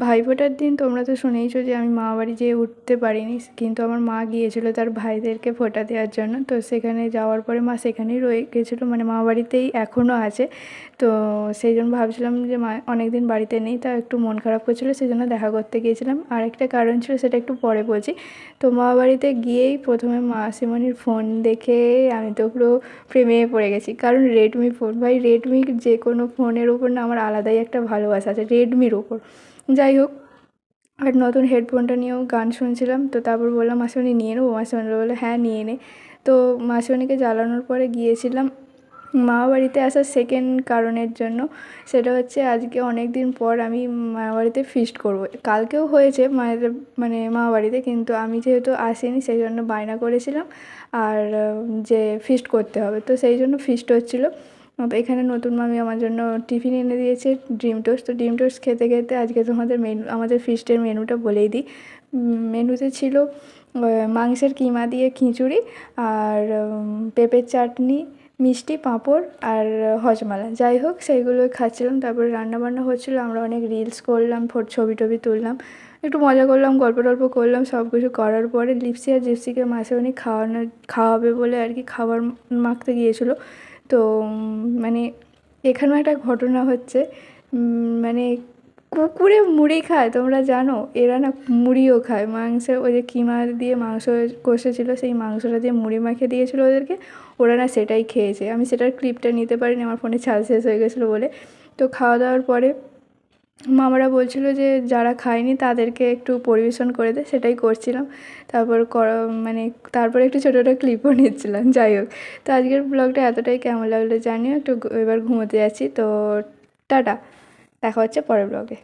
ভাইফোঁটার দিন তোমরা তো শুনেইছো যে আমি মামাবাড়ি যেয়ে উঠতে পারিনি, কিন্তু আমার মা গিয়েছিলো তার ভাইদেরকে ফোঁটা দেওয়ার জন্য। তো সেখানে যাওয়ার পরে মা সেখানেই রয়ে গেছিলো, মানে মামাবাড়িতেই এখনও আছে। তো সেই জন্য ভাবছিলাম যে মা অনেক দিন বাড়িতে নেই, তা একটু মন খারাপ করছিলো, সেই জন্য দেখা করতে গিয়েছিলাম। আর একটা কারণ ছিল, সেটা একটু পরে বলছি। তো মামাবাড়িতে গিয়েই প্রথমে মাসিমণির ফোন দেখে আমি তো পুরো প্রেমে পড়ে গেছি। কারণ রেডমি ফোন, ভাই রেডমির যে কোনো ফোনের ওপর না আমার আলাদাই একটা ভালোবাসা আছে, রেডমির ওপর। যাই হোক, আর নতুন হেডফোনটা নিয়েও গান শুনছিলাম। তো তারপর বললাম মাসিমণি নিয়ে নেবো, মাসিমণি বললো হ্যাঁ নিয়ে নে। তো মাসিমণিকে জ্বালানোর পরে গিয়েছিলাম মামাবাড়িতে আসার সেকেন্ড কারণের জন্য। সেটা হচ্ছে আজকে অনেক দিন পর আমি মামাবাড়িতে ফিস্ট করবো। কালকেও হয়েছে মায়ের মানে মামাবাড়িতে, কিন্তু আমি যেহেতু আসিনি সেই জন্য বায়না করেছিলাম আর যে ফিস্ট করতে হবে, তো সেই জন্য ফিস্ট হচ্ছিলো। তো এখানে নতুন মামি আমার জন্য টিফিন এনে দিয়েছে, ডিম টোস্ট। তো ডিম টোস্ট খেতে খেতে আজকে তোমাদের আমাদের ফিস্টের মেনুটা বলেই দিই। মেনুতে ছিল মাংসের কিমা দিয়ে খিচুড়ি, আর পেঁপের চাটনি, মিষ্টি, পাঁপড় আর হজমালা। যাই হোক, সেইগুলোই খাচ্ছিলাম। তারপরে রান্নাবান্না হচ্ছিলো, আমরা অনেক রিলস করলাম, ছবি টবি তুললাম, একটু মজা করলাম, গল্প টল্প করলাম। সব কিছু করার পরে লিপসি আর জিপসিকে মাসিমণি খাওয়াবে বলে আর কি খাবার মাখতে গিয়েছিলো। তো মানে এখানেও একটা ঘটনা হচ্ছে। মানে কুকুরে মুড়ি খায়, তোমরা জানো? এরা না মুড়িও খায়। মাংসের ওই যে কিমা দিয়ে মাংস কষেছিলো, সেই মাংসটা দিয়ে মুড়ি মাখিয়ে দিয়েছিলো ওদেরকে, ওরা না সেটাই খেয়েছে। আমি সেটার ক্লিপটা নিতে পারিনি, আমার ফোনে চার্জ শেষ হয়ে গেছিলো বলে। তো খাওয়া দাওয়ার পরে মামারা বলছিলো যে যারা খায়নি তাদেরকে একটু পরিবেশন করে দে, সেটাই করছিলাম। তারপর মানে তারপরে একটু ছোটো ছোটো ক্লিপও নিচ্ছিলাম। যাই হোক, তো আজকের ব্লগটা এতটাই, কেমন লাগলো জানিও। একটু এবার ঘুমোতে যাচ্ছি, তো টাটা, দেখা হচ্ছে পরের ব্লগে।